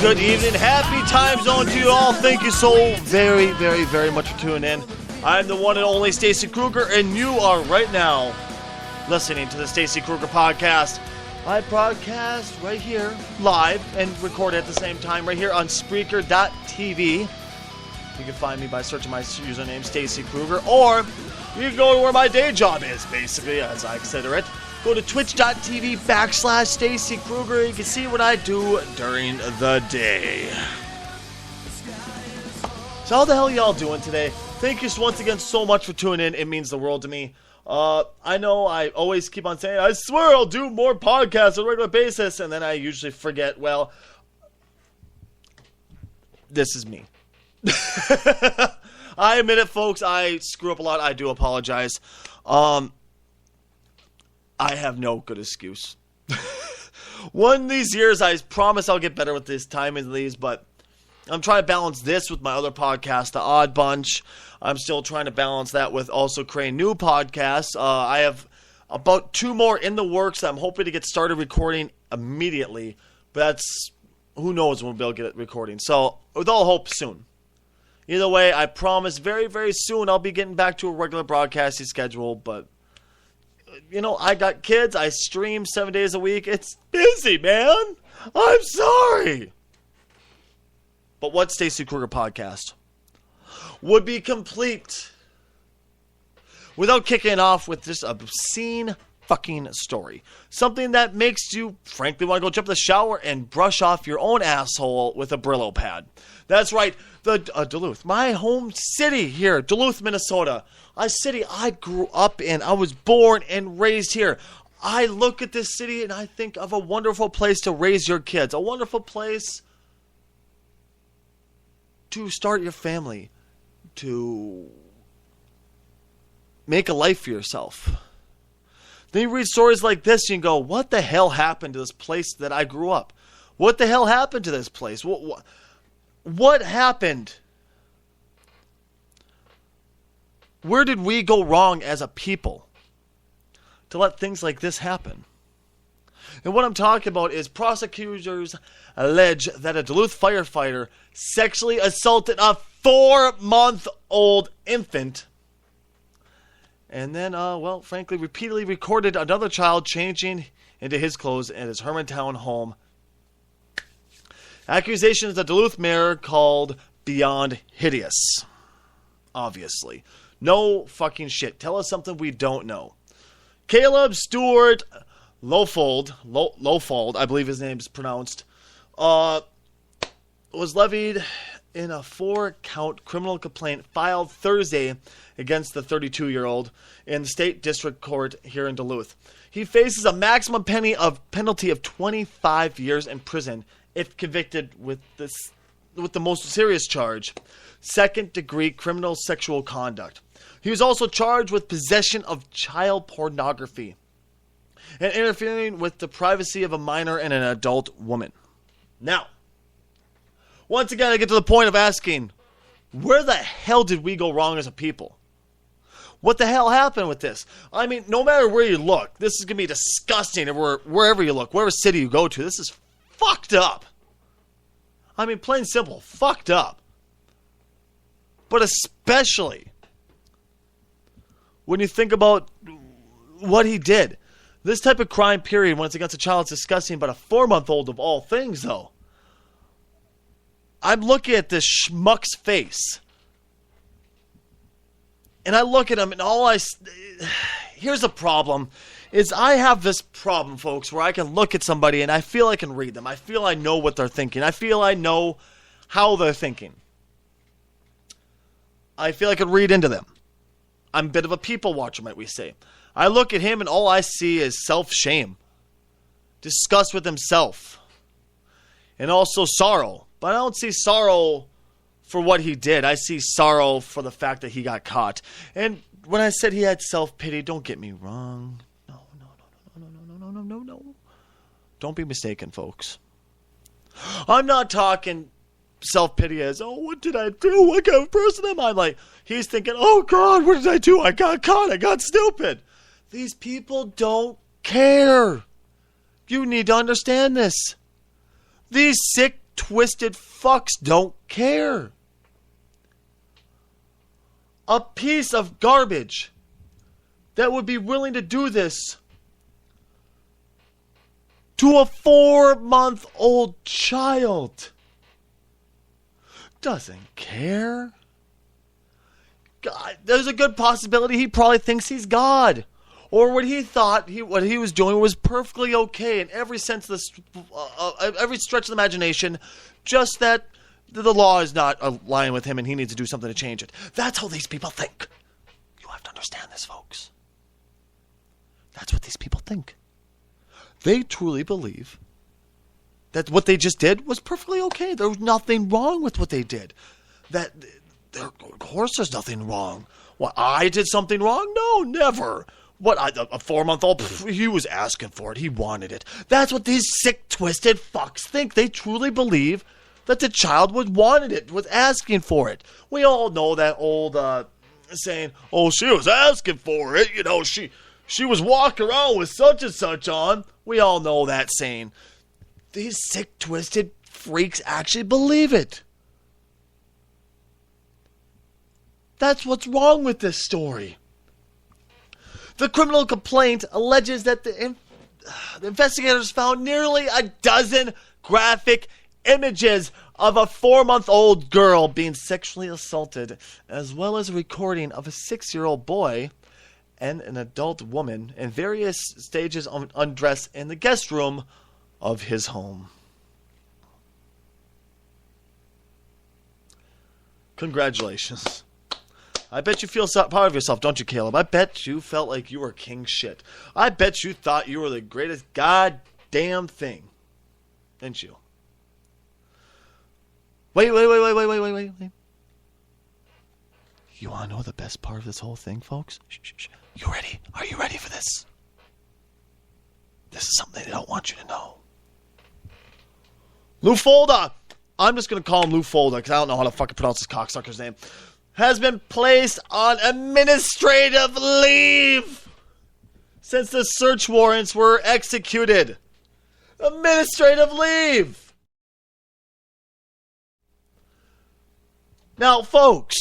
good evening. Happy time zone to you all. Thank you so very, very, very much for tuning in. I'm the one and only Stacy Krugger, and you are right now listening to the Stacy Krugger Podcast. I broadcast right here, live, and record at the same time right here on Spreaker.tv. You can find me by searching my username, Stacy Krugger, or you can go to where my day job is, basically, as I consider it. Go to twitch.tv/Stacy Krugger. You can see what I do during the day. So how the hell y'all doing today? Thank you once again so much for tuning in. It means the world to me. I know I always keep on saying, I swear I'll do more podcasts on a regular basis, and then I usually forget. Well, this is me. I admit it, folks. I screw up a lot. I do apologize. I have no good excuse. One of these years, I promise I'll get better with this timing of these, but I'm trying to balance this with my other podcast, The Odd Bunch. I'm still trying to balance that with also creating new podcasts. I have about 2 more in the works that I'm hoping to get started recording immediately, but that's, who knows when we'll be able to get it recording. So, with all hope, soon. Either way, I promise very, very soon I'll be getting back to a regular broadcasting schedule, but you know, I got kids. I stream 7 days a week. It's busy, man. I'm sorry. But what Stacy Krugger Podcast would be complete without kicking off with this obscene fucking story. Something that makes you, frankly, want to go jump in the shower and brush off your own asshole with a Brillo pad. That's right, the Duluth, my home city here, Duluth, Minnesota. A city I grew up in. I was born and raised here. I look at this city and I think of a wonderful place to raise your kids. A wonderful place to start your family. To make a life for yourself. Then you read stories like this and you go, what the hell happened to this place that I grew up? What the hell happened to this place? What happened? Where did we go wrong as a people to let things like this happen? And what I'm talking about is prosecutors allege that a Duluth firefighter sexually assaulted a 4-month-old infant. And then, frankly, repeatedly recorded another child changing into his clothes at his Hermantown home. Accusations the Duluth mayor called beyond hideous. Obviously. No fucking shit. Tell us something we don't know. Caleb Stewart Lofold, I believe his name is pronounced, was levied in a 4-count criminal complaint filed Thursday against the 32-year-old in the state district court here in Duluth. He faces a maximum penalty of 25 years in prison if convicted with the most serious charge, second-degree criminal sexual conduct. He was also charged with possession of child pornography and interfering with the privacy of a minor and an adult woman. Now, once again, I get to the point of asking, where the hell did we go wrong as a people? What the hell happened with this? I mean, no matter where you look, this is going to be disgusting wherever you look, wherever city you go to. This is fucked up. I mean, plain simple, fucked up. But especially when you think about what he did. This type of crime, period, when it's against a child, it's disgusting, but a 4-month-old of all things, though. I'm looking at this schmuck's face. And I look at him, and here's the problem, is I have this problem, folks, where I can look at somebody, and I feel I can read them. I feel I know what they're thinking. I feel I know how they're thinking. I feel I can read into them. I'm a bit of a people watcher, might we say. I look at him and all I see is self-shame, disgust with himself, and also sorrow. But I don't see sorrow for what he did. I see sorrow for the fact that he got caught. And when I said he had self-pity, don't get me wrong. No. Don't be mistaken, folks. I'm not talking self-pity as, oh, what did I do? What kind of person am I? Like, he's thinking, oh, God, what did I do? I got caught. I got stupid. These people don't care. You need to understand this. These sick, twisted fucks don't care. A piece of garbage that would be willing to do this to a 4-month-old child doesn't care. God, there's a good possibility he probably thinks he's God. Or what he thought what he was doing was perfectly okay in every sense of every stretch of the imagination, just that the law is not aligning with him and he needs to do something to change it. That's how these people think. You have to understand this, folks. That's what these people think. They truly believe that what they just did was perfectly okay. There was nothing wrong with what they did. Of course there's nothing wrong. What, I did something wrong? No, never. What, a 4-month-old? He was asking for it. He wanted it. That's what these sick, twisted fucks think. They truly believe that the child wanted it, was asking for it. We all know that old saying, oh, she was asking for it. You know, she was walking around with such and such on. We all know that saying. These sick, twisted freaks actually believe it. That's what's wrong with this story. The criminal complaint alleges that the investigators found nearly a dozen graphic images of a 4-month-old girl being sexually assaulted, as well as a recording of a 6-year-old boy and an adult woman in various stages of undress in the guest room of his home. Congratulations. I bet you feel so proud of yourself, don't you, Caleb? I bet you felt like you were king shit. I bet you thought you were the greatest goddamn thing. Didn't you? Wait. You want to know the best part of this whole thing, folks? Shh. You ready? Are you ready for this? This is something they don't want you to know. Lou Folda. I'm just going to call him Lou Folda because I don't know how to fucking pronounce this cocksucker's name. Has been placed on administrative leave since the search warrants were executed. Administrative leave. Now, folks,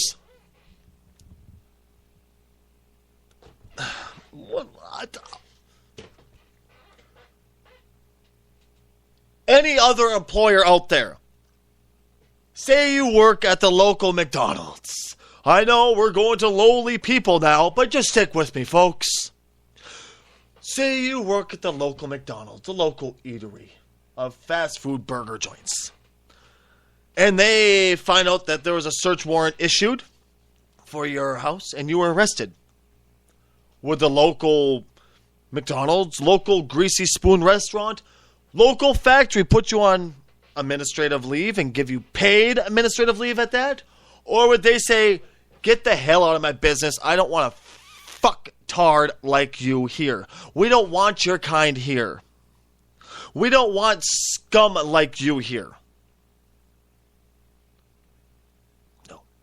any other employer out there, say you work at the local McDonald's. I know we're going to lowly people now, but just stick with me, folks. Say you work at the local McDonald's, the local eatery of fast food burger joints. And they find out that there was a search warrant issued for your house and you were arrested. Would the local McDonald's, local Greasy Spoon restaurant, local factory put you on administrative leave and give you paid administrative leave at that? Or would they say, get the hell out of my business. I don't want a fucktard like you here. We don't want your kind here. We don't want scum like you here.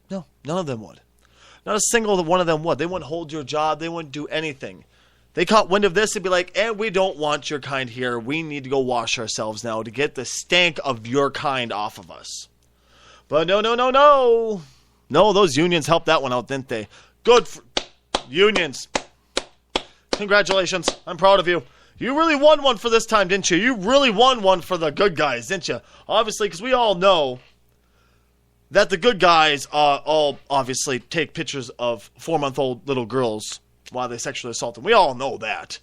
No, none of them would. Not a single one of them would. They wouldn't hold your job. They wouldn't do anything. They caught wind of this and be like, and we don't want your kind here. We need to go wash ourselves now to get the stank of your kind off of us. But no. No, those unions helped that one out, didn't they? Good for unions. Congratulations. I'm proud of you. You really won one for this time, didn't you? You really won one for the good guys, didn't you? Obviously, because we all know that the good guys all obviously take pictures of 4-month-old little girls while they sexually assault them. We all know that.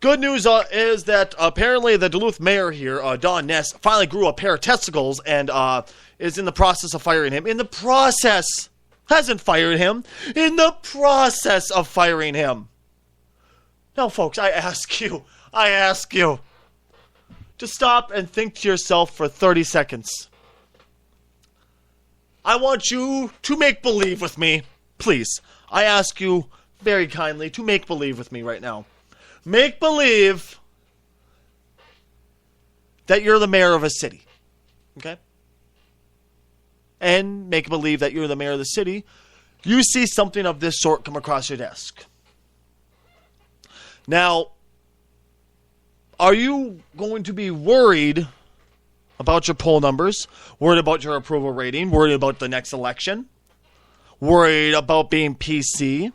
Good news is that apparently the Duluth mayor here, Don Ness, finally grew a pair of testicles and is in the process of firing him. In the process. Hasn't fired him. In the process of firing him. Now, folks, I ask you to stop and think to yourself for 30 seconds. I want you to make believe with me. Please, I ask you very kindly to make believe with me right now. Make believe that you're the mayor of a city. Okay? And make believe that you're the mayor of the city. You see something of this sort come across your desk. Now, are you going to be worried about your poll numbers, worried about your approval rating, worried about the next election, worried about being PC,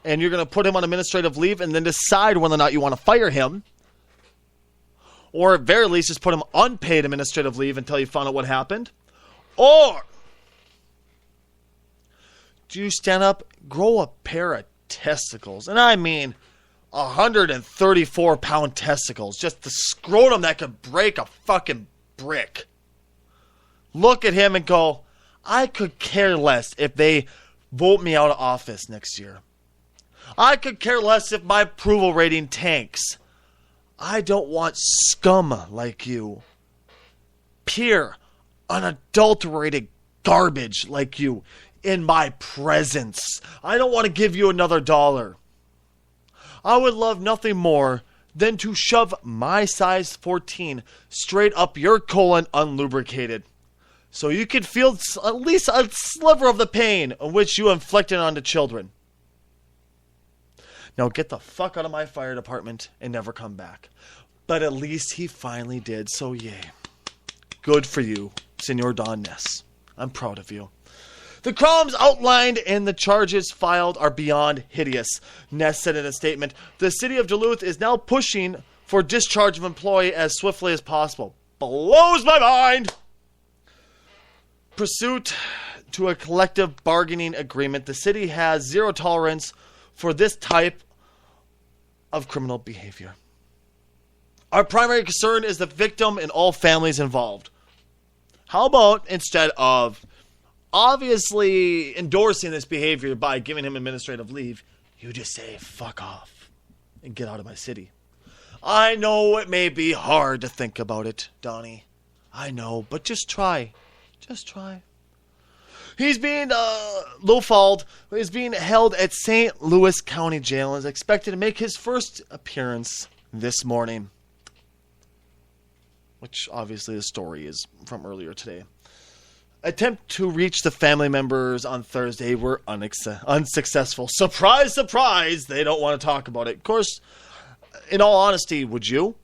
and you're going to put him on administrative leave and then decide whether or not you want to fire him, or at very least just put him on unpaid administrative leave until you find out what happened, or do you stand up, grow a pair of testicles, and I mean 134-pound testicles, just the scrotum that could break a fucking brick. Look at him and go, I could care less if they vote me out of office next year. I could care less if my approval rating tanks. I don't want scum like you. Pure, unadulterated garbage like you in my presence. I don't want to give you another dollar. I would love nothing more than to shove my size 14 straight up your colon unlubricated, so you could feel at least a sliver of the pain in which you inflicted on the children. Now get the fuck out of my fire department and never come back. But at least he finally did, so yay. Good for you, Senor Don Ness. I'm proud of you. The crimes outlined in the charges filed are beyond hideous, Ness said in a statement. The city of Duluth is now pushing for discharge of employee as swiftly as possible. Blows my mind! Pursuant to a collective bargaining agreement, the city has zero tolerance for this type of criminal behavior. Our primary concern is the victim and all families involved. How about instead of obviously endorsing this behavior by giving him administrative leave, you just say, fuck off and get out of my city? I know it may be hard to think about it, Donnie. I know, but just try. Just try. He's being, Lofald is being held at St. Louis County Jail and is expected to make his first appearance this morning. Which, obviously, the story is from earlier today. Attempt to reach the family members on Thursday were unsuccessful. Surprise, surprise, they don't want to talk about it. Of course, in all honesty, would you?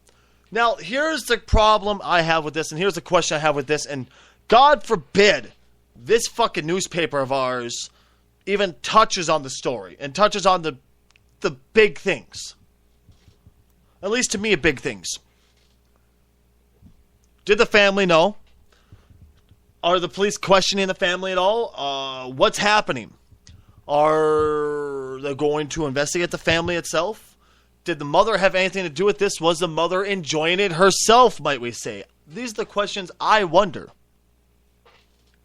Now, here's the problem I have with this, and here's the question I have with this, and God forbid this fucking newspaper of ours even touches on the story and touches on the big things. At least to me, big things. Did the family know? Are the police questioning the family at all? What's happening? Are they going to investigate the family itself? Did the mother have anything to do with this? Was the mother enjoying it herself, might we say? These are the questions I wonder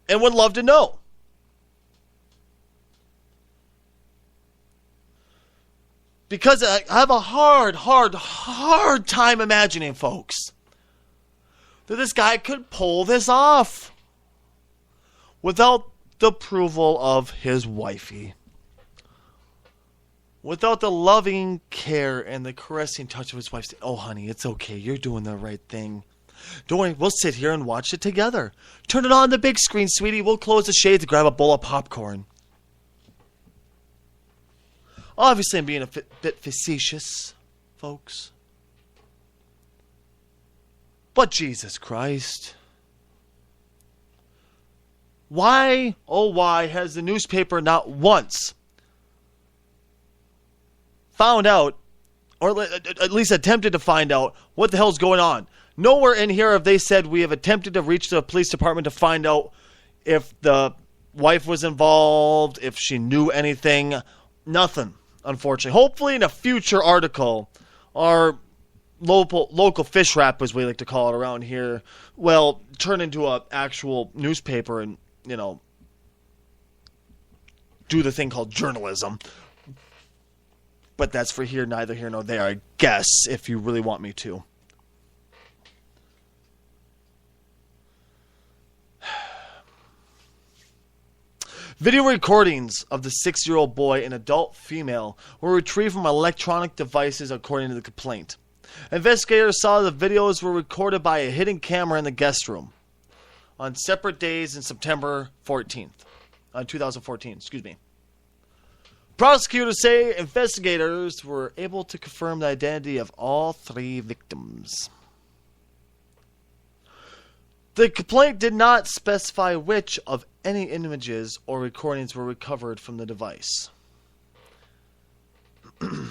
and would love to know. Because I have a hard time imagining, folks, that this guy could pull this off without the approval of his wifey. Without the loving care and the caressing touch of his wife. Oh, honey, it's okay. You're doing the right thing. Don't worry, we'll sit here and watch it together. Turn it on the big screen, sweetie. We'll close the shades and grab a bowl of popcorn. Obviously, I'm being a bit facetious, folks. But Jesus Christ. Why, oh why, has the newspaper not once found out, or at least attempted to find out, what the hell's going on? Nowhere in here have they said we have attempted to reach the police department to find out if the wife was involved, if she knew anything. Nothing, unfortunately. Hopefully in a future article, our local fish wrap, as we like to call it around here, will turn into an actual newspaper and, you know, do the thing called journalism. But that's for here, neither here nor there, I guess, if you really want me to. Video recordings of the 6-year-old boy and adult female were retrieved from electronic devices, according to the complaint. Investigators saw the videos were recorded by a hidden camera in the guest room on separate days in September 2014. Excuse me. Prosecutors say investigators were able to confirm the identity of all 3 victims. The complaint did not specify which of any images or recordings were recovered from the device. In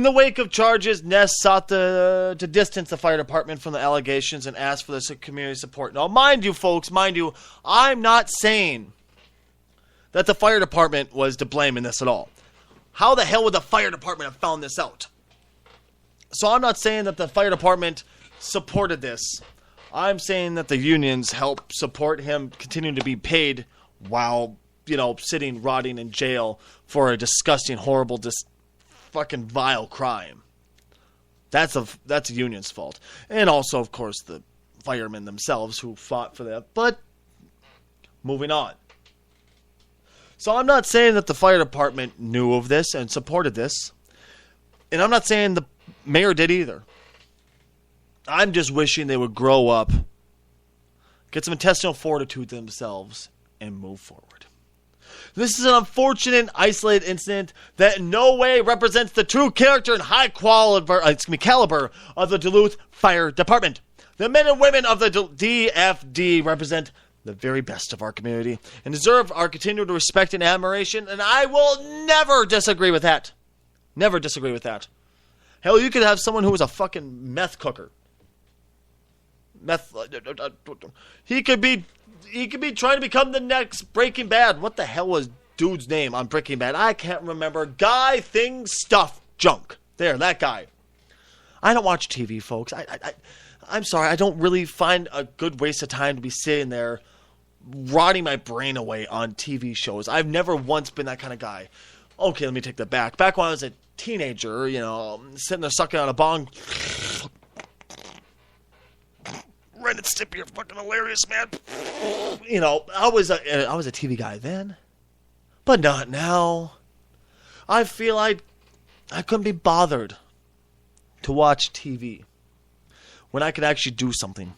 the wake of charges, Ness sought to distance the fire department from the allegations and asked for the community support. Now, mind you, folks, I'm not saying that the fire department was to blame in this at all. How the hell would the fire department have found this out? So I'm not saying that the fire department supported this. I'm saying that the unions helped support him continuing to be paid while, sitting, rotting in jail for a disgusting, horrible, fucking vile crime. That's a union's fault. And also, of course, the firemen themselves who fought for that. But, moving on. So I'm not saying that the fire department knew of this and supported this. And I'm not saying the mayor did either. I'm just wishing they would grow up, get some intestinal fortitude to themselves, and move forward. This is an unfortunate, isolated incident that in no way represents the true character and high caliber of the Duluth Fire Department. The men and women of the DFD represent the very best of our community and deserve our continued respect and admiration, and I will never disagree with that. Never disagree with that. Hell, you could have someone who was a fucking meth cooker. He could be trying to become the next Breaking Bad. What the hell was dude's name on Breaking Bad? I can't remember. Guy, thing, stuff, junk. There, that guy. I don't watch TV, folks. I'm sorry. I don't really find a good waste of time to be sitting there rotting my brain away on TV shows. I've never once been that kind of guy. Okay, let me take that back. Back when I was a teenager, sitting there sucking on a bong. Ren and Stimpy are fucking hilarious, man. I was a TV guy then, but not now. I feel I couldn't be bothered to watch TV when I could actually do something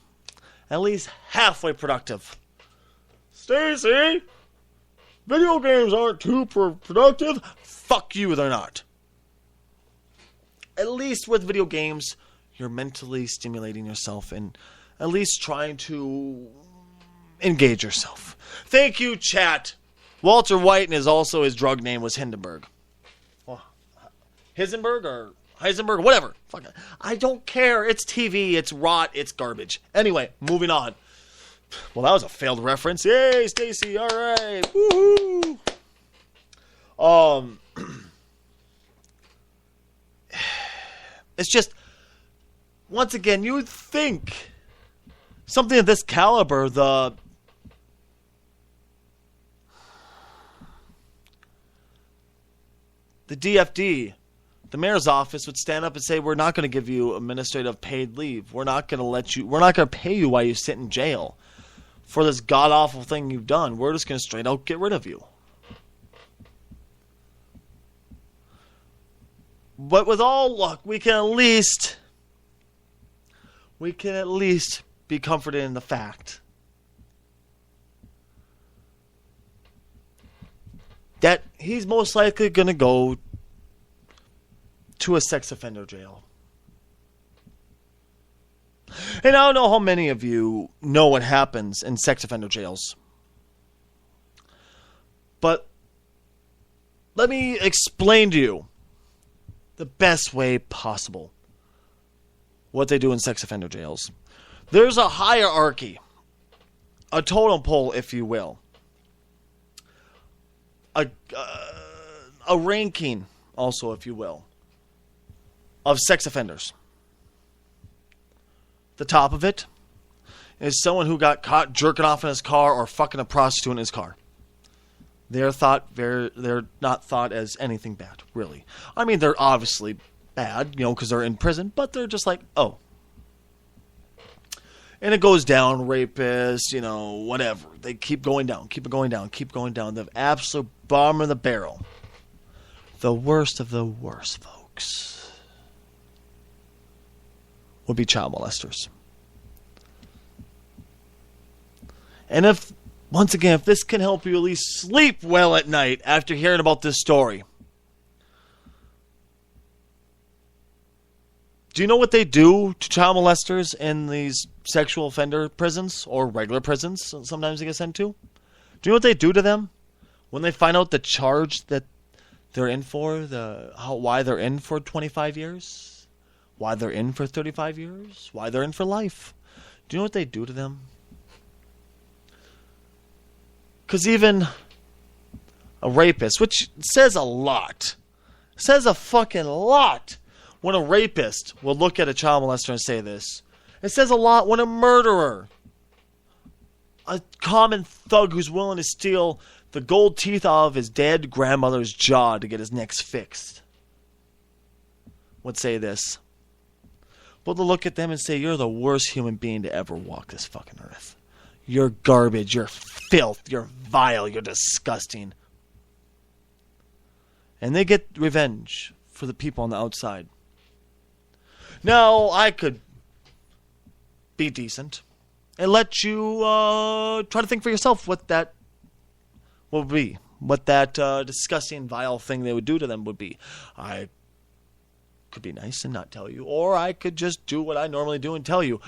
at least halfway productive. Stacy, video games aren't too productive. Fuck you, they're not. At least with video games, you're mentally stimulating yourself and at least trying to engage yourself. Thank you, chat. Walter White, and his drug name was Hindenburg. Well, Heisenberg or Heisenberg, whatever. Fuck it. I don't care. It's TV. It's rot. It's garbage. Anyway, moving on. Well, that was a failed reference. Yay, Stacy. All right. Woohoo. It's just, once again, you would think something of this caliber, the DFD, the mayor's office, would stand up and say, we're not going to give you administrative paid leave. We're not going to pay you while you sit in jail for this god-awful thing you've done. We're just going to straight out get rid of you. But with all luck, we can at least be comforted in the fact that he's most likely going to go to a sex offender jail. And I don't know how many of you know what happens in sex offender jails. But let me explain to you the best way possible what they do in sex offender jails. There's a hierarchy, a totem pole, if you will, a ranking, also, if you will, of sex offenders. The top of it is someone who got caught jerking off in his car or fucking a prostitute in his car. They're not thought as anything bad, really. I mean, they're obviously bad, because they're in prison, but they're just like, oh. And it goes down, rapists, whatever. They keep going down, keep going down. The absolute bottom of the barrel. The worst of the worst, folks, would be child molesters. And if this can help you at least sleep well at night after hearing about this story, Do you know what they do to child molesters in these sexual offender prisons or regular prisons sometimes they get sent to? Do you know what they do to them when they find out the charge that they're in for, why they're in for 25 years, why they're in for 35 years, why they're in for life? Do you know what they do to them? Because even a rapist, which says a lot, says a fucking lot when a rapist will look at a child molester and say this. It says a lot when a murderer, a common thug who's willing to steal the gold teeth out of his dead grandmother's jaw to get his neck fixed, would say this. But they'll look at them and say, you're the worst human being to ever walk this fucking earth. You're garbage, you're filth, you're vile, you're disgusting. And they get revenge for the people on the outside. Now, I could be decent and let you try to think for yourself what that would be. What that disgusting, vile thing they would do to them would be. I could be nice and not tell you. Or I could just do what I normally do and tell you.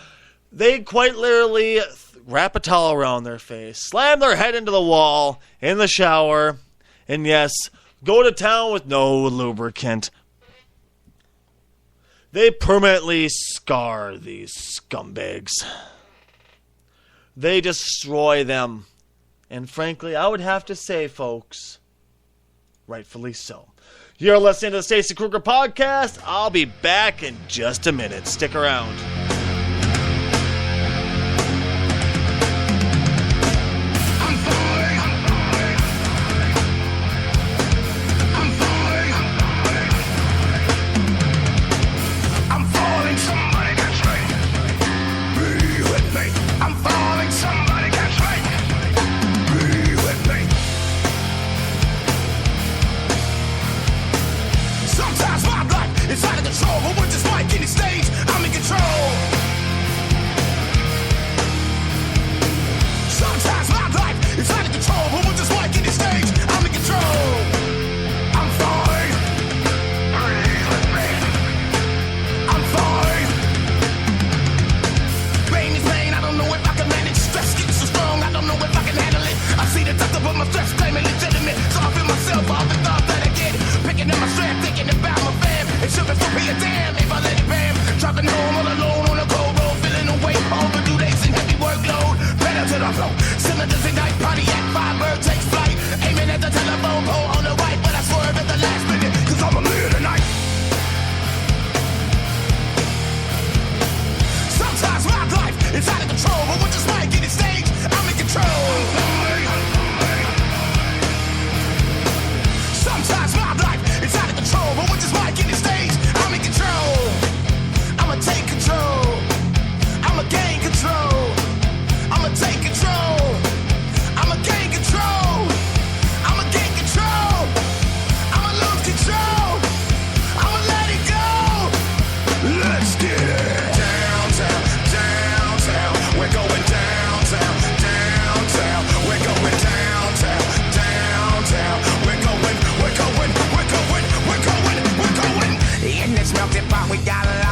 They quite literally wrap a towel around their face, slam their head into the wall in the shower, and yes, go to town with no lubricant. They permanently scar these scumbags. They destroy them. And frankly, I would have to say, folks, rightfully so. You're listening to the Stacy Krugger Podcast. I'll be back in just a minute. Stick around.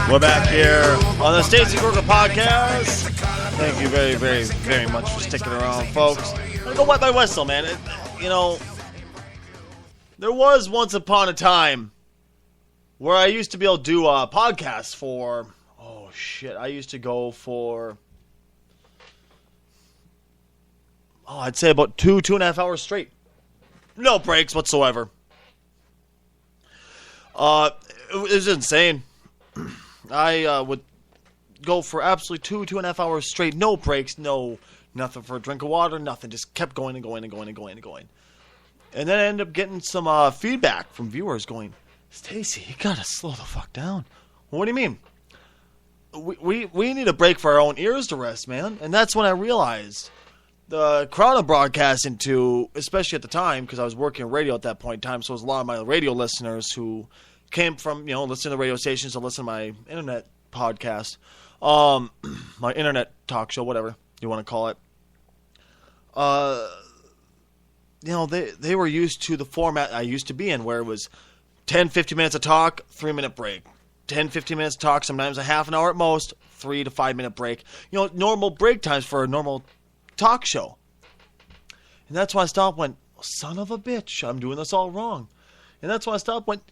We're back here on the Stacy Krugger Podcast. Thank you very, very, very much for sticking around, folks. I'm gonna go wet my whistle, man. There was once upon a time where I used to be able to do podcasts for, I used to go for, I'd say about 2.5 hours straight. No breaks whatsoever. It was insane. I would go for absolutely 2.5 hours straight, no breaks, nothing for a drink of water, nothing, just kept going and going and going and going and going. And then I ended up getting some feedback from viewers going, Stacy, you gotta slow the fuck down. Well, what do you mean? We need a break for our own ears to rest, man. And that's when I realized the crowd I'm broadcasting to, especially at the time, because I was working in radio at that point in time, so it was a lot of my radio listeners who came from, listening to radio stations or listen to my internet podcast, my internet talk show, whatever you want to call it. They were used to the format I used to be in, where it was 10, 15 minutes of talk, 3-minute break. 10, 15 minutes talk, sometimes a half an hour at most, 3 to 5 minute break. Normal break times for a normal talk show. And that's why I stopped, went, son of a bitch, I'm doing this all wrong. And that's why I stopped, went,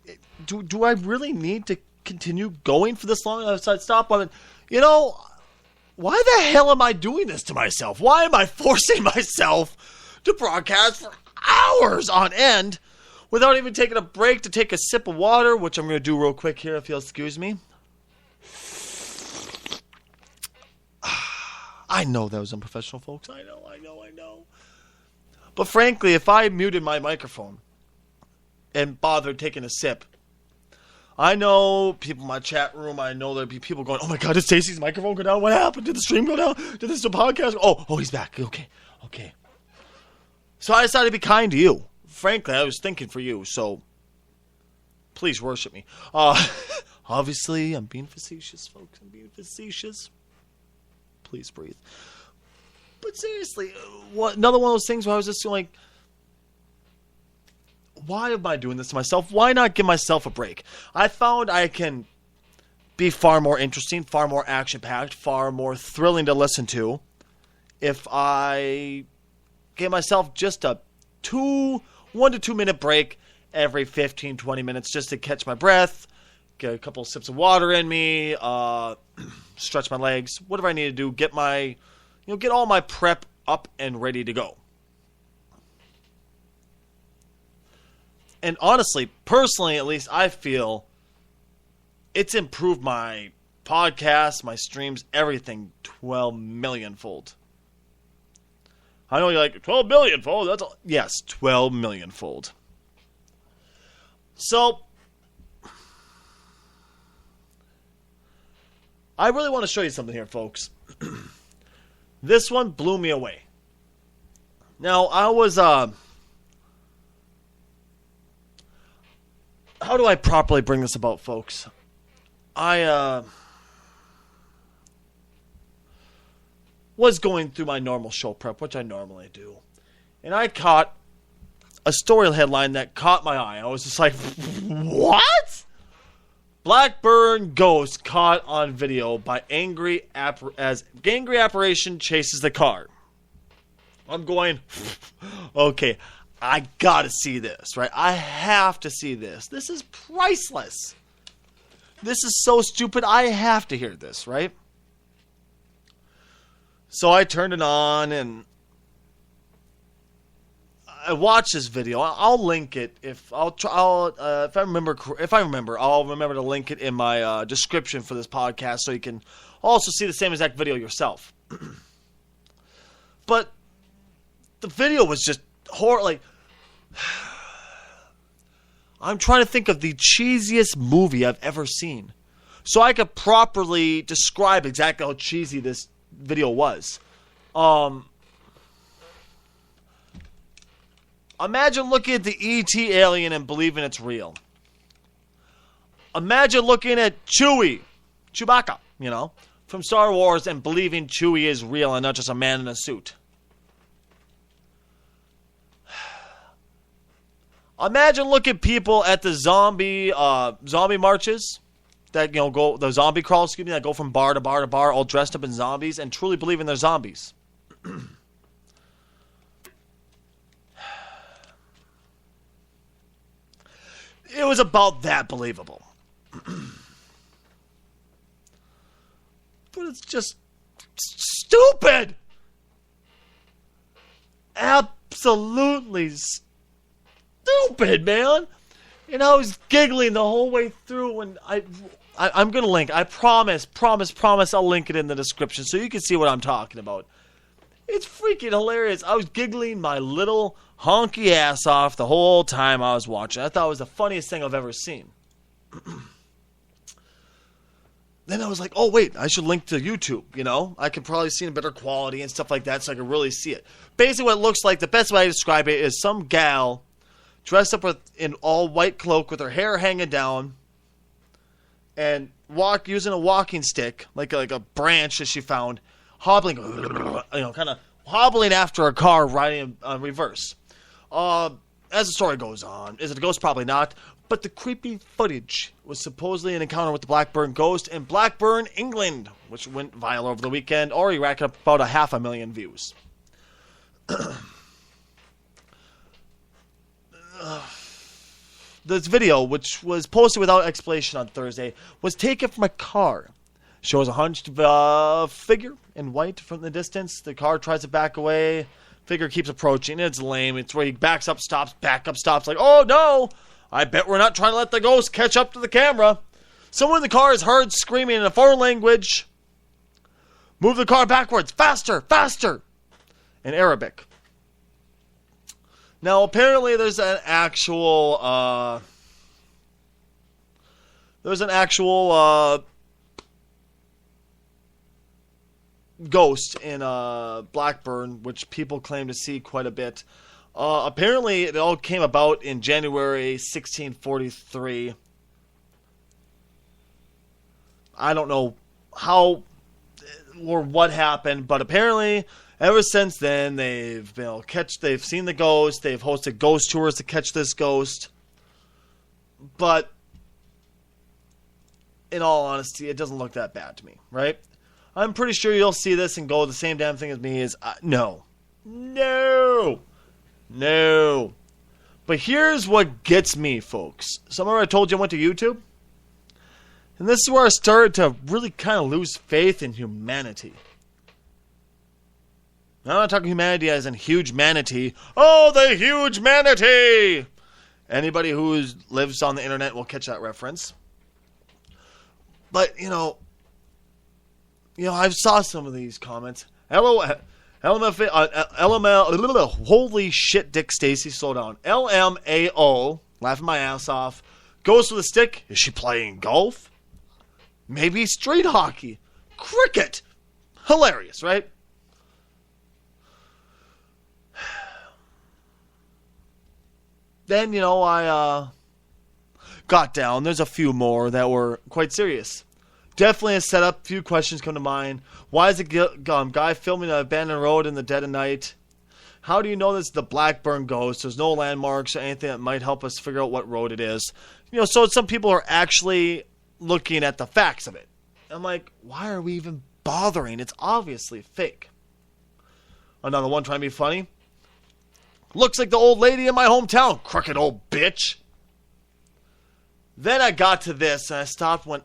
do I really need to continue going for this long? So I stopped, went, why the hell am I doing this to myself? Why am I forcing myself to broadcast for hours on end without even taking a break to take a sip of water, which I'm going to do real quick here if you'll excuse me. I know that was unprofessional, folks. I know. But frankly, if I muted my microphone and bothered taking a sip, I know people in my chat room, I know there'd be people going, oh my God, did Stacy's microphone go down? What happened? Did the stream go down? Did this podcast? Oh, he's back. Okay. So I decided to be kind to you. Frankly, I was thinking for you, so please worship me. Obviously, I'm being facetious, folks. I'm being facetious. Please breathe. But seriously, another one of those things where I was just like, why am I doing this to myself? Why not give myself a break? I found I can be far more interesting, far more action-packed, far more thrilling to listen to if I give myself just a 1 to 2 minute break every 15, 20 minutes just to catch my breath, get a couple of sips of water in me, stretch my legs, whatever I need to do, get all my prep up and ready to go. And honestly, personally at least, I feel it's improved my podcast, my streams, everything 12 million fold. I know you're like, 12 million fold? That's all. Yes, 12 million fold. So, I really want to show you something here, folks. This one blew me away. Now, I was, how do I properly bring this about, folks? I was going through my normal show prep, which I normally do. And I caught a story headline that caught my eye. I was just like, what? Blackburn ghost caught on video by angry apparition chases the car. I'm going, okay, I gotta see this, right? I have to see this. This is priceless. This is so stupid. I have to hear this, right? So I turned it on and I watched this video. I'll link it if I remember. I'll remember to link it in my description for this podcast, so you can also see the same exact video yourself. But the video was just horrible. Like, I'm trying to think of the cheesiest movie I've ever seen, so I could properly describe exactly how cheesy this video was. Imagine looking at the E.T. alien and believing it's real. Imagine looking at Chewbacca, from Star Wars and believing Chewie is real and not just a man in a suit. Imagine looking at people at the zombie marches that go the zombie crawls, that go from bar to bar to bar, all dressed up in zombies, and truly believing they're zombies. It was about that believable. But it's just stupid. Absolutely stupid, man. And I was giggling the whole way through, and I'm going to link. I promise I'll link it in the description so you can see what I'm talking about. It's freaking hilarious. I was giggling my little honky ass off the whole time I was watching. I thought it was the funniest thing I've ever seen. Then I was like, oh, wait, I should link to YouTube, I could probably see in better quality and stuff like that so I could really see it. Basically what it looks like, the best way I describe it is some gal dressed up in all white cloak with her hair hanging down and using a walking stick, like a branch that she found, hobbling, kind of hobbling after a car riding in reverse. As the story goes on, is it a ghost? Probably not. But the creepy footage was supposedly an encounter with the Blackburn ghost in Blackburn, England, which went viral over the weekend, already racking up about 500,000 views. This video, which was posted without explanation on Thursday, was taken from a car. Shows a hunched figure in white from the distance. The car tries to back away. Figure keeps approaching. It's lame. It's where he backs up, stops, back up, stops. Like, oh no! I bet we're not trying to let the ghost catch up to the camera. Someone in the car is heard screaming in a foreign language. Move the car backwards. Faster, faster! In Arabic. Now, apparently there's an actual, ghost in Blackburn, which people claim to see quite a bit. Apparently, it all came about in January 1643. I don't know how or what happened, but apparently, ever since then, they've seen the ghost. They've hosted ghost tours to catch this ghost. But in all honesty, it doesn't look that bad to me, right? I'm pretty sure you'll see this and go the same damn thing as me is, no. But here's what gets me, folks. So remember I told you I went to YouTube? And this is where I started to really kind of lose faith in humanity. I'm not talking humanity as in huge manatee. Oh, the huge manatee! Anybody who lives on the internet will catch that reference. But, I saw some of these comments. LML, holy shit, Dick Stacy, slow down. LMAO, laughing my ass off. Goes with a stick. Is she playing golf? Maybe street hockey. Cricket. Hilarious, right? Then, I got down. There's a few more that were quite serious. Definitely a setup. Few questions come to mind. Why is a guy filming an abandoned road in the dead of night? How do you know this is the Blackburn ghost? There's no landmarks or anything that might help us figure out what road it is. So some people are actually looking at the facts of it. I'm like, why are we even bothering? It's obviously fake. Another one trying to be funny. Looks like the old lady in my hometown. Crooked old bitch. Then I got to this and I stopped and went,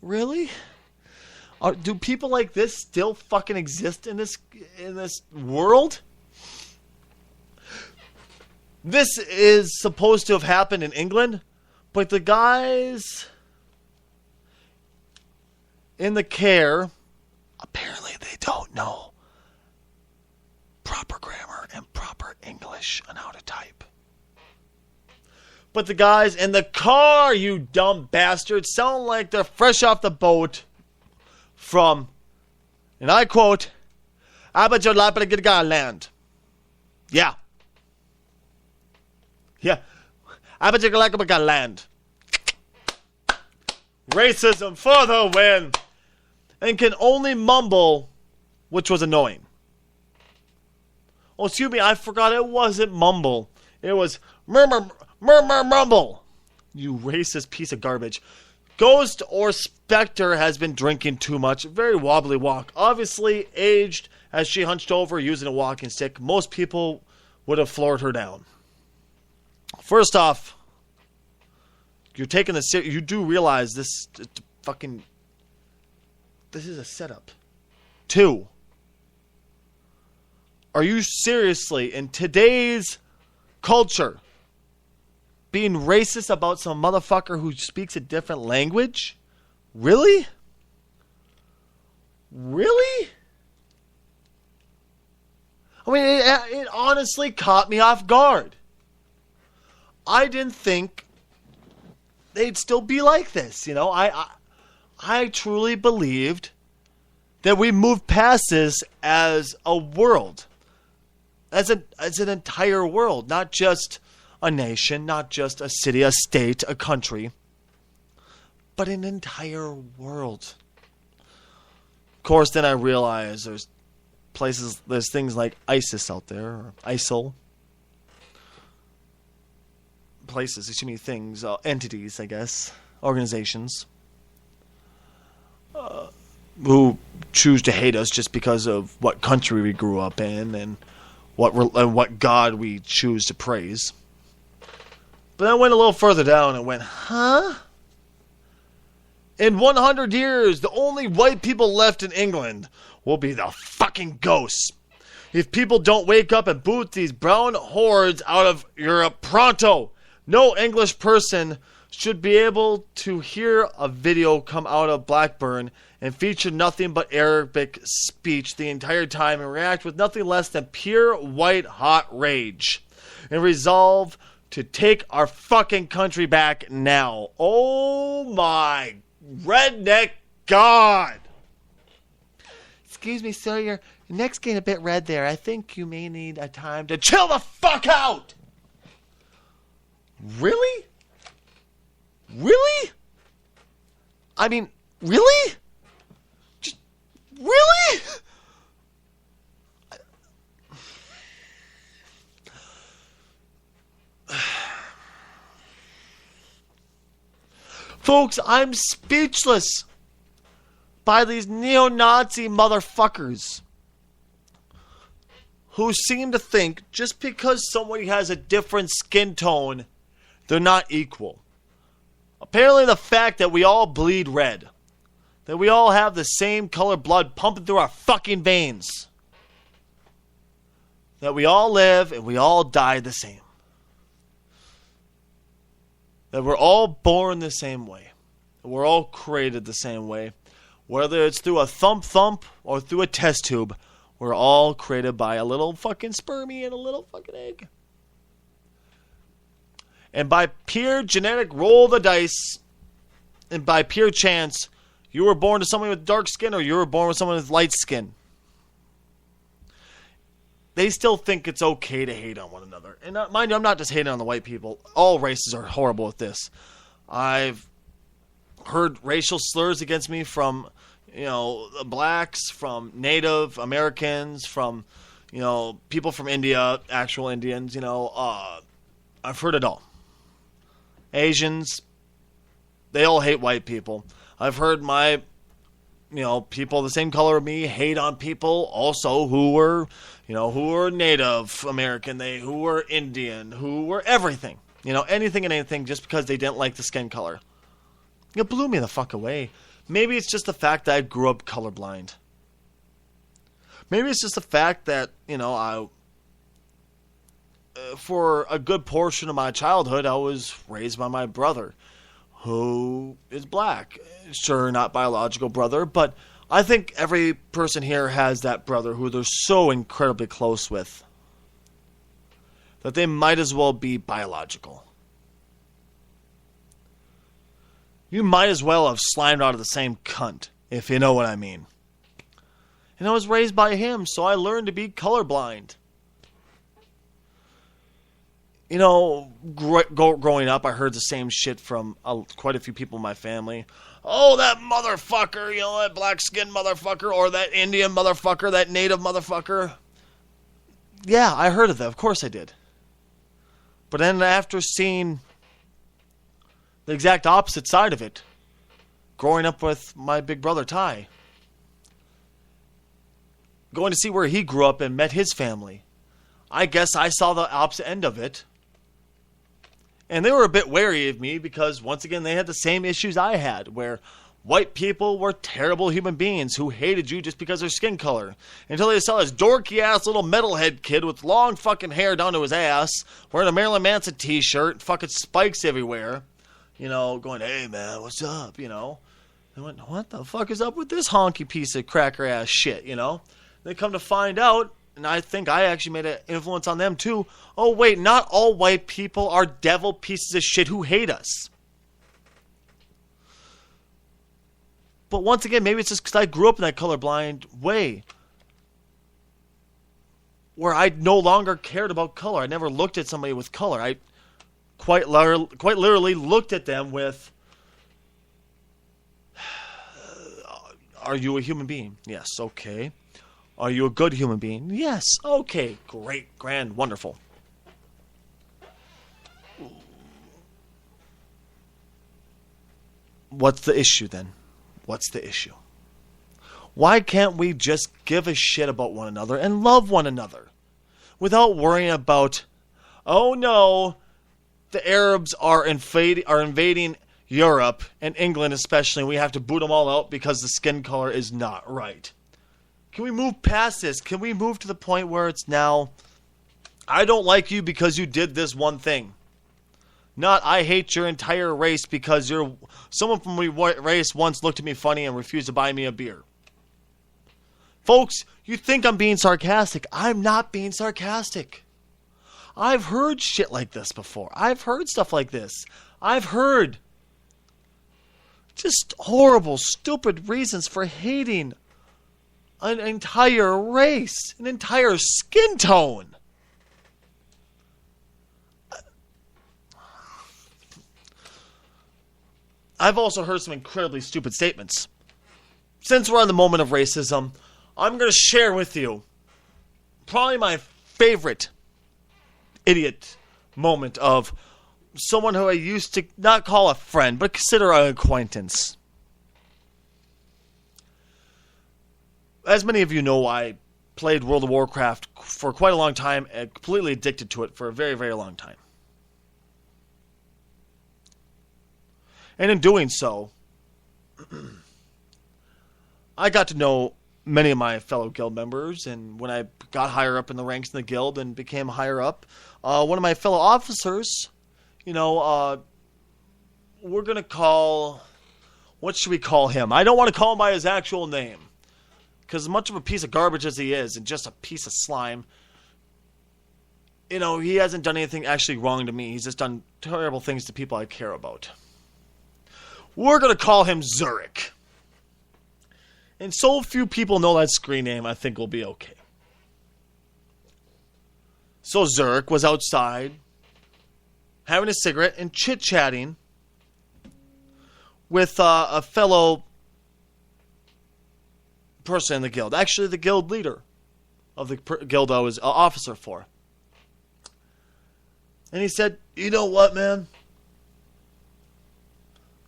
really? Do people like this still fucking exist in this world? This is supposed to have happened in England, but the guys in the care, apparently they don't know proper grammar and proper English on how to type. But the guys in the car, you dumb bastards, sound like they're fresh off the boat from, and I quote, land. Yeah. Yeah. Land. Racism for the win. And can only mumble, which was annoying. Oh, excuse me, I forgot it wasn't mumble. It was murmur, mumble. You racist piece of garbage. Ghost or specter has been drinking too much. Very wobbly walk. Obviously aged as she hunched over using a walking stick. Most people would have floored her down. First off, you're taking this. You do realize this is a setup. 2. Are you seriously, in today's culture, being racist about some motherfucker who speaks a different language? Really? Really? I mean, it honestly caught me off guard. I didn't think they'd still be like this, I truly believed that we moved past this as a world. As an entire world, not just a nation, not just a city, a state, a country, but an entire world. Of course, then I realized there's things like ISIS out there, or ISIL. places, things, entities, I guess, organizations, who choose to hate us just because of what country we grew up in and what God we choose to praise. But then I went a little further down and went, huh? In 100 years, the only white people left in England will be the fucking ghosts. If people don't wake up and boot these brown hordes out of Europe pronto, no English person should be able to hear a video come out of Blackburn and feature nothing but Arabic speech the entire time and react with nothing less than pure white hot rage and resolve to take our fucking country back now. Oh my redneck God. Excuse me, sir, your neck's getting a bit red there. I think you may need a time to chill the fuck out. Really? Really? I mean, really? Just, really? Folks, I'm speechless by these neo-Nazi motherfuckers who seem to think just because somebody has a different skin tone, they're not equal. Apparently the fact that we all bleed red, that we all have the same color blood pumping through our fucking veins, that we all live and we all die the same, that we're all born the same way, that we're all created the same way, whether it's through a thump or through a test tube, we're all created by a little fucking spermie and a little fucking egg. And by pure genetic roll of the dice, and by pure chance, you were born to someone with dark skin or you were born with someone with light skin. They still think it's okay to hate on one another. And mind you, I'm not just hating on the white people. All races are horrible with this. I've heard racial slurs against me from, blacks, from Native Americans, from, people from India, actual Indians, I've heard it all. Asians, they all hate white people. I've heard my, people the same color of me hate on people also who were Native American, who were Indian, who were everything. Anything and anything just because they didn't like the skin color. It blew me the fuck away. Maybe it's just the fact that I grew up colorblind. Maybe it's just the fact that, for a good portion of my childhood, I was raised by my brother, who is black. Sure, not biological brother, but I think every person here has that brother who they're so incredibly close with that they might as well be biological. You might as well have slimed out of the same cunt, if you know what I mean. And I was raised by him, so I learned to be colorblind. Growing up, I heard the same shit from quite a few people in my family. Oh, that motherfucker, that black-skinned motherfucker, or that Indian motherfucker, that Native motherfucker. Yeah, I heard of that. Of course I did. But then after seeing the exact opposite side of it, growing up with my big brother, Ty, going to see where he grew up and met his family, I guess I saw the opposite end of it. And they were a bit wary of me because, once again, they had the same issues I had, where white people were terrible human beings who hated you just because of their skin color. Until they saw this dorky-ass little metalhead kid with long fucking hair down to his ass, wearing a Marilyn Manson t-shirt, fucking spikes everywhere, going, hey, man, what's up, They went, what the fuck is up with this honky piece of cracker-ass shit, They come to find out, and I think I actually made an influence on them too. Oh, wait, not all white people are devil pieces of shit who hate us. But once again, maybe it's just because I grew up in that colorblind way, where I no longer cared about color. I never looked at somebody with color. I quite literally looked at them with, are you a human being? Yes, okay. Are you a good human being? Yes. Okay. Great. Grand. Wonderful. what's the issue then? What's the issue? Why can't we just give a shit about one another and love one another without worrying about, oh no, the Arabs are invading Europe and England especially, and we have to boot them all out because the skin color is not right. Can we move past this? Can we move to the point where it's now, I don't like you because you did this one thing. Not, I hate your entire race because someone from my race once looked at me funny and refused to buy me a beer. Folks, you think I'm being sarcastic. I'm not being sarcastic. I've heard shit like this before. I've heard stuff like this. I've heard just horrible, stupid reasons for hating an entire race, an entire skin tone. I've also heard some incredibly stupid statements. Since we're on the moment of racism, I'm going to share with you probably my favorite idiot moment of someone who I used to not call a friend, but consider an acquaintance. As many of you know, I played World of Warcraft for quite a long time and completely addicted to it for a very, very long time. And in doing so, I got to know many of my fellow guild members, and when I got higher up in the ranks in the guild and became higher up, one of my fellow officers, we're going to call, what should we call him? I don't want to call him by his actual name, because as much of a piece of garbage as he is, and just a piece of slime, he hasn't done anything actually wrong to me. He's just done terrible things to people I care about. We're going to call him Zurich. And so few people know that screen name, I think we'll be okay. So Zurich was outside, having a cigarette and chit-chatting with a fellow person in the guild. Actually, the guild leader of the guild I was an officer for. And he said, you know what, man?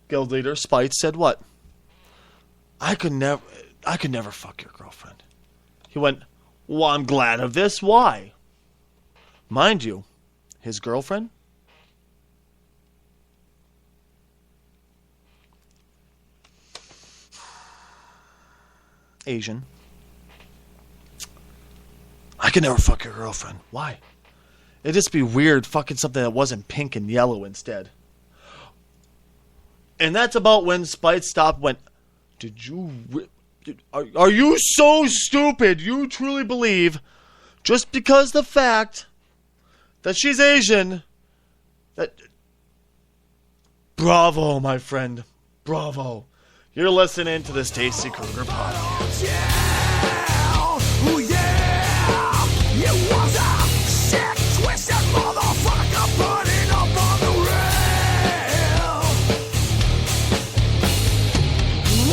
Guild leader, Spite, said what? I could never fuck your girlfriend. He went, well, I'm glad of this. Why? Mind you, his girlfriend? Asian. I could never fuck your girlfriend. Why? It'd just be weird fucking something that wasn't pink and yellow instead. And that's about when Spite stopped and went, are you so stupid? You truly believe just because the fact that she's Asian, that... Bravo, my friend. Bravo. You're listening to the Stacy Krugger Podcast. Oh yeah, it was a sick, twisted motherfucker burning up on the rail.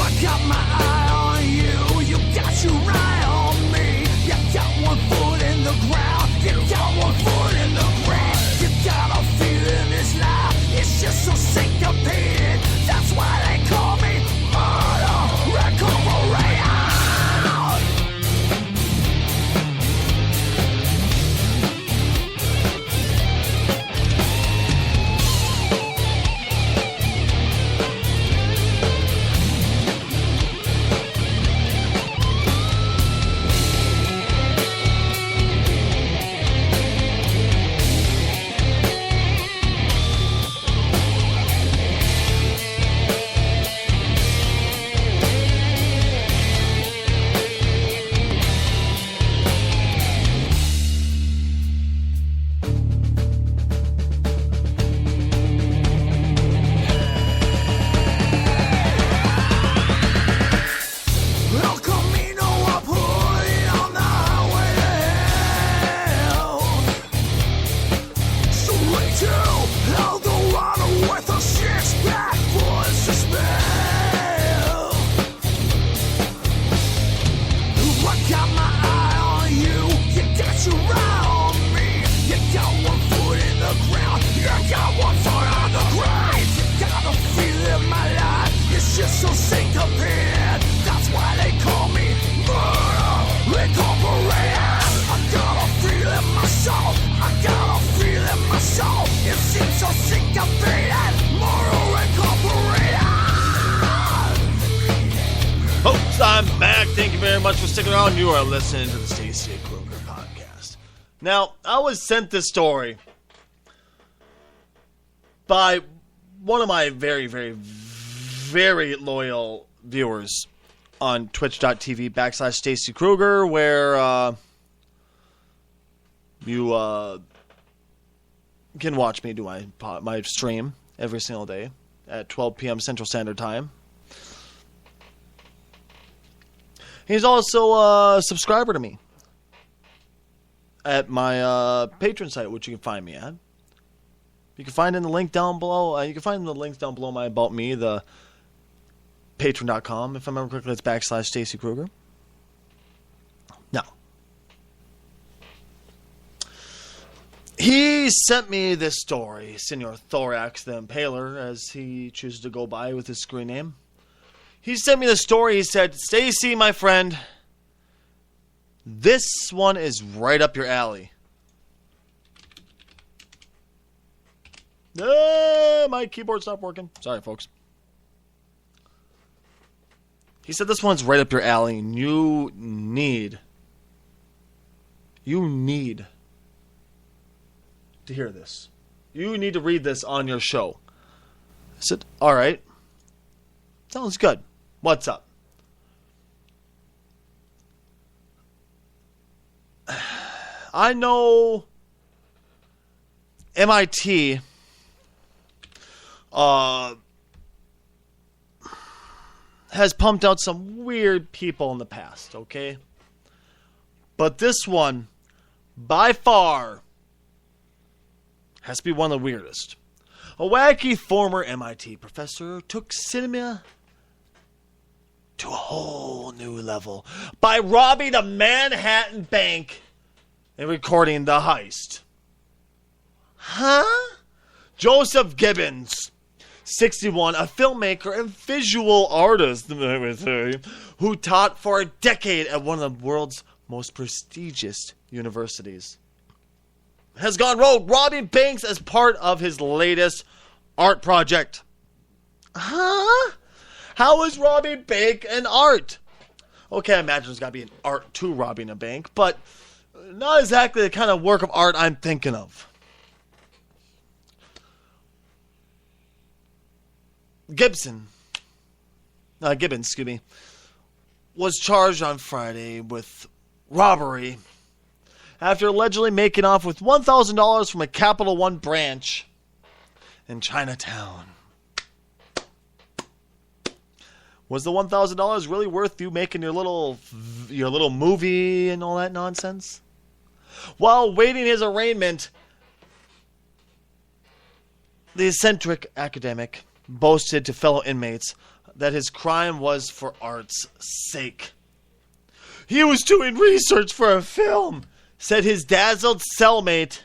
I got my eye on you, you got your eye on me. You got one foot in the ground, you got one foot in the ground. You got a feeling this life, it's just so syncopated. That's why they call me recovery. You got one foot on the ground. You got a feel in my life. soul. I got a feel in my soul. It seems so syncopated, moral incorporated. Folks, I'm back. Thank you very much for sticking around. You are listening to the Stacy Krugger Podcast. Now, I was sent this story by one of my very, very, very loyal viewers on twitch.tv/Stacy Krugger, where you can watch me do my stream every single day at 12 p.m. Central Standard Time. He's also a subscriber to me at my Patreon site, which you can find me at. You can find in the link down below. You can find the links down below my About Me, the patreon.com. If I remember correctly, it's /Stacy Krugger. Now, he sent me this story, Senor Thorax the Impaler, as he chooses to go by with his screen name. He sent me the story. He said, Stacy, my friend, this one is right up your alley. My keyboard stopped working. Sorry, folks. He said this one's right up your alley, and you need to hear this. You need to read this on your show. I said, all right. Sounds good. What's up? I know MIT has pumped out some weird people in the past, okay? But this one, by far, has to be one of the weirdest. A wacky former MIT professor took cinema to a whole new level by robbing a Manhattan bank and recording the heist. Huh? Joseph Gibbons, 61, a filmmaker and visual artist, who taught for a decade at one of the world's most prestigious universities, has gone rogue, robbing banks as part of his latest art project. Huh? How is robbing bank an art? Okay, I imagine there's got to be an art to robbing a bank, but not exactly the kind of work of art I'm thinking of. Gibbons, was charged on Friday with robbery after allegedly making off with $1,000 from a Capital One branch in Chinatown. Was the $1,000 really worth you making your little movie and all that nonsense? While waiting his arraignment, the eccentric academic boasted to fellow inmates that his crime was for art's sake. He was doing research for a film, said his dazzled cellmate,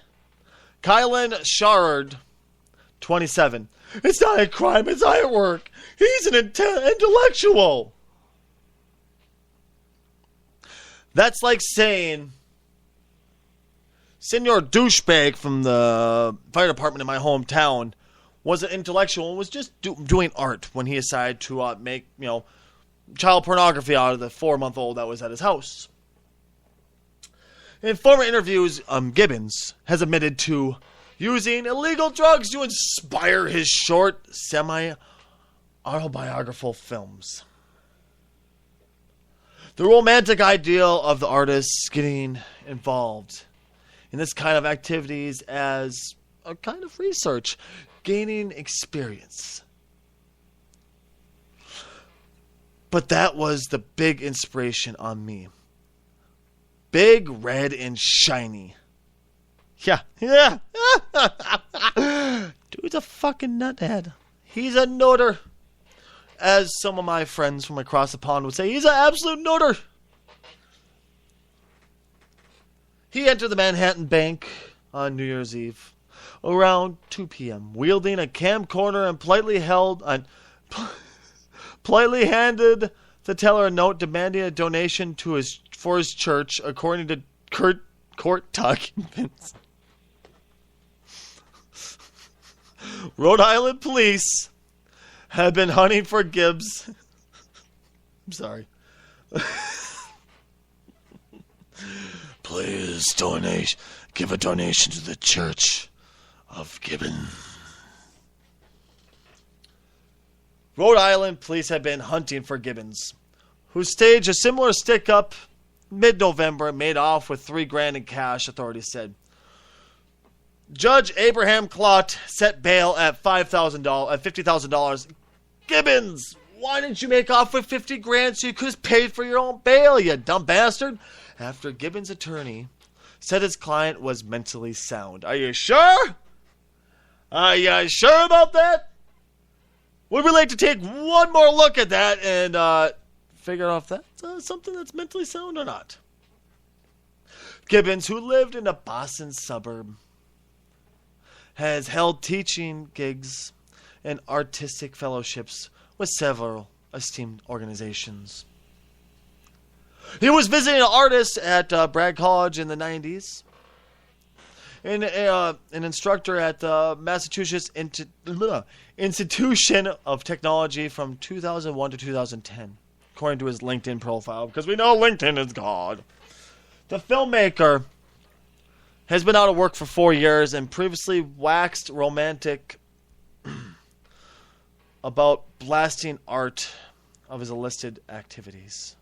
Kylan Sharard, 27. It's not a crime, it's artwork. He's an intellectual. That's like saying Senor Douchebag from the fire department in my hometown was an intellectual and was just doing art when he decided to make, child pornography out of the 4-month-old that was at his house. In former interviews, Gibbons has admitted to using illegal drugs to inspire his short, semi-autobiographical films. The romantic ideal of the artist getting involved in this kind of activities as a kind of research, gaining experience. But that was the big inspiration on me. Big, red, and shiny. Yeah. Dude's a fucking nuthead. He's a noter. As some of my friends from across the pond would say, he's an absolute noter. He entered the Manhattan Bank on New Year's Eve around 2 p.m., wielding a camcorder and politely handed the teller a note demanding a donation for his church, according to Kurt court documents. Rhode Island police have been hunting for Gibbs. I'm sorry. Please give a donation to the Church of Gibbon. Rhode Island police have been hunting for Gibbons, who staged a similar stick-up mid-November and made off with $3,000 in cash, authorities said. Judge Abraham Clott set bail at $50,000. Gibbons, why didn't you make off with $50,000 so you could have paid for your own bail, you dumb bastard? After Gibbons' attorney said his client was mentally sound. Are you sure? Are you sure about that? Would we like to take one more look at that and figure out if that's something that's mentally sound or not? Gibbons, who lived in a Boston suburb, has held teaching gigs and artistic fellowships with several esteemed organizations. He was visiting an artist at Bragg College in the 90s. And an instructor at the Massachusetts Institution of Technology from 2001 to 2010, according to his LinkedIn profile, because we know LinkedIn is God. The filmmaker has been out of work for 4 years and previously waxed romantic about blasting art of his illicit activities.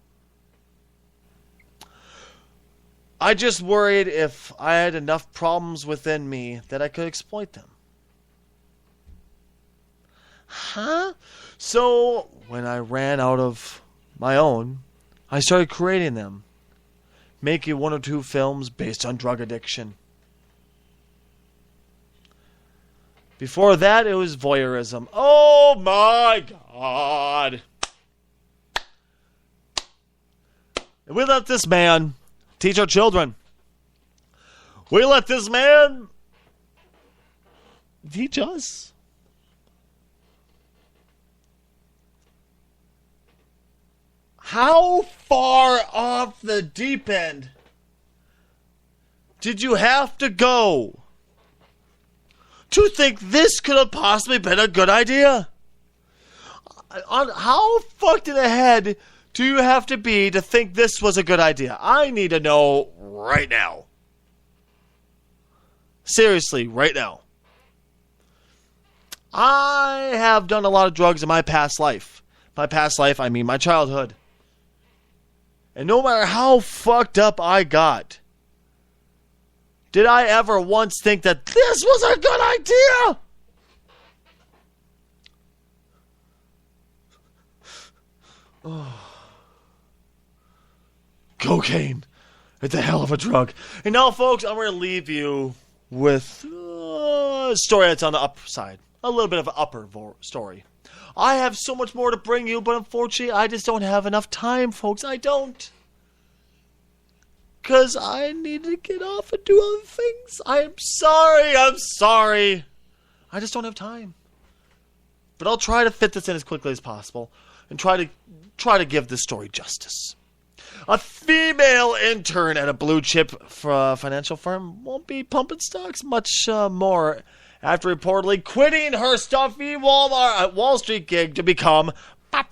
I just worried if I had enough problems within me that I could exploit them. Huh? So, when I ran out of my own, I started creating them, making 1 or 2 films based on drug addiction. Before that, it was voyeurism. Oh my God! And we let this man teach our children. We let this man teach us. How far off the deep end did you have to go to think this could have possibly been a good idea? How fucked in the head do you have to be to think this was a good idea? I need to know right now. Seriously, right now. I have done a lot of drugs in my past life. By past life, I mean my childhood. And no matter how fucked up I got, did I ever once think that this was a good idea? Oh. Cocaine. It's a hell of a drug. And now, folks, I'm going to leave you with a story that's on the upside. A little bit of an upper story. I have so much more to bring you, but unfortunately, I just don't have enough time, folks. I don't. Because I need to get off and do other things. I'm sorry. I just don't have time. But I'll try to fit this in as quickly as possible and try to give this story justice. A female intern at a blue chip financial firm won't be pumping stocks much more after reportedly quitting her stuffy Wall Street gig to become a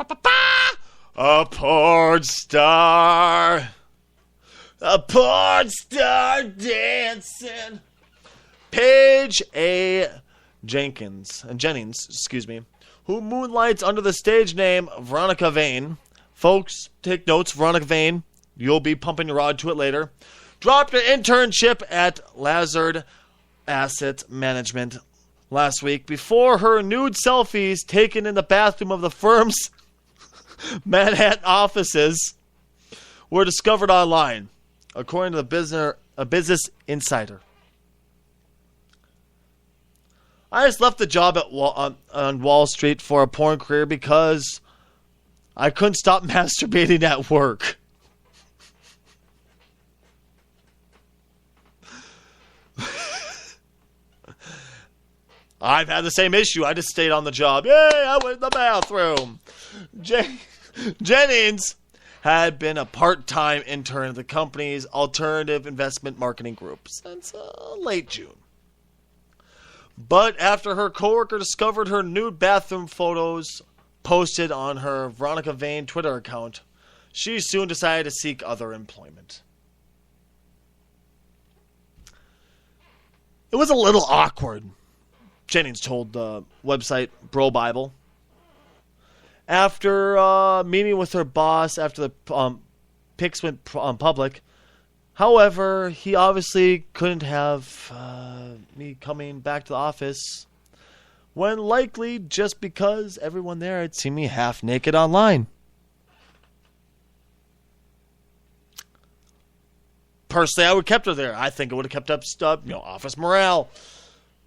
porn star. A porn star dancing. Paige Jennings, who moonlights under the stage name Veronica Vane. Folks, take notes, Veronica Vane. You'll be pumping your rod to it later. Dropped an internship at Lazard Asset Management last week before her nude selfies taken in the bathroom of the firm's Manhattan offices were discovered online, according to a Business Insider. I just left the job on Wall Street for a porn career because I couldn't stop masturbating at work. I've had the same issue. I just stayed on the job. Yay, I went in the bathroom. Jennings had been a part-time intern at the company's alternative investment marketing group since late June. But after her coworker discovered her nude bathroom photos posted on her Veronica Vane Twitter account, she soon decided to seek other employment. It was a little awkward, Jennings told the website Bro Bible. After meeting with her boss after the pics went public, however, he obviously couldn't have me coming back to the office when likely just because everyone there had seen me half naked online. Personally, I would have kept her there. I think it would have kept up office morale.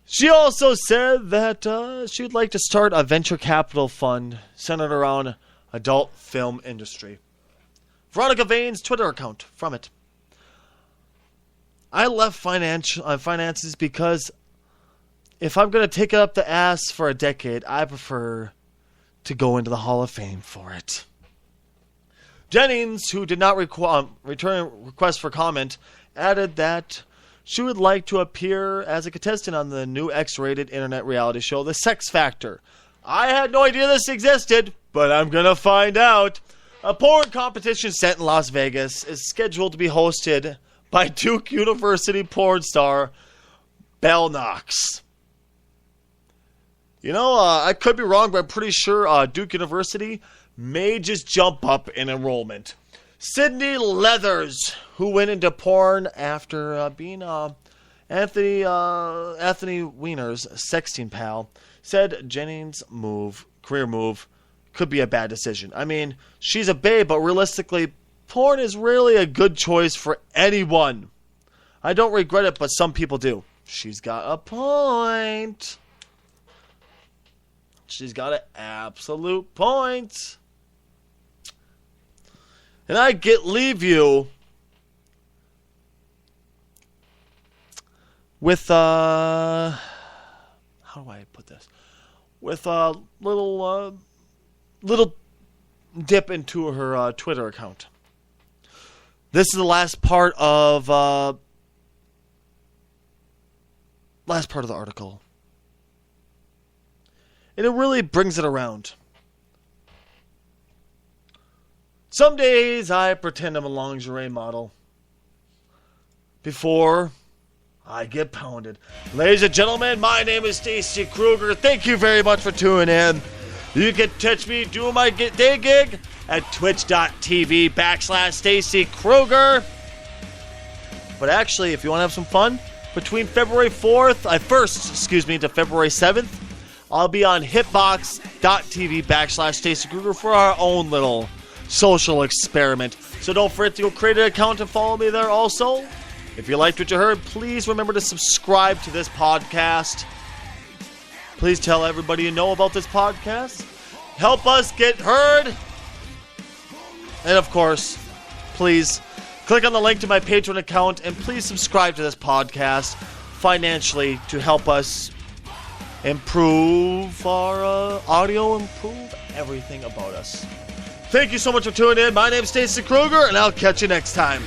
She also said that she'd like to start a venture capital fund centered around adult film industry. Veronica Vane's Twitter account from it. I left finances because if I'm going to take it up the ass for a decade, I prefer to go into the Hall of Fame for it. Jennings, who did not return a request for comment, added that she would like to appear as a contestant on the new X-rated internet reality show, The Sex Factor. I had no idea this existed, but I'm going to find out. A porn competition set in Las Vegas is scheduled to be hosted by Duke University porn star Belle Knox. I could be wrong, but I'm pretty sure Duke University may just jump up in enrollment. Sydney Leathers, who went into porn after being Anthony Weiner's sexting pal, said Jennings' career move, could be a bad decision. I mean, she's a babe, but realistically, porn is really a good choice for anyone. I don't regret it, but some people do. She's got a point. She's got an absolute point. And I leave you with how do I put this? With a little dip into her Twitter account. This is the last part of the article. And it really brings it around. Some days I pretend I'm a lingerie model before I get pounded. Ladies and gentlemen, my name is Stacy Krugger. Thank you very much for tuning in. You can catch me doing my day gig at twitch.tv/Stacy Krugger. But actually, if you want to have some fun, between February 4th, to February 7th, I'll be on hitbox.tv/Stacy Krugger for our own little social experiment. So don't forget to go create an account and follow me there also. If you liked what you heard, please remember to subscribe to this podcast. Please tell everybody you know about this podcast. Help us get heard. And of course, please click on the link to my Patreon account and please subscribe to this podcast financially to help us improve our audio, improve everything about us. Thank you so much for tuning in. My name is Stacy Krugger, and I'll catch you next time.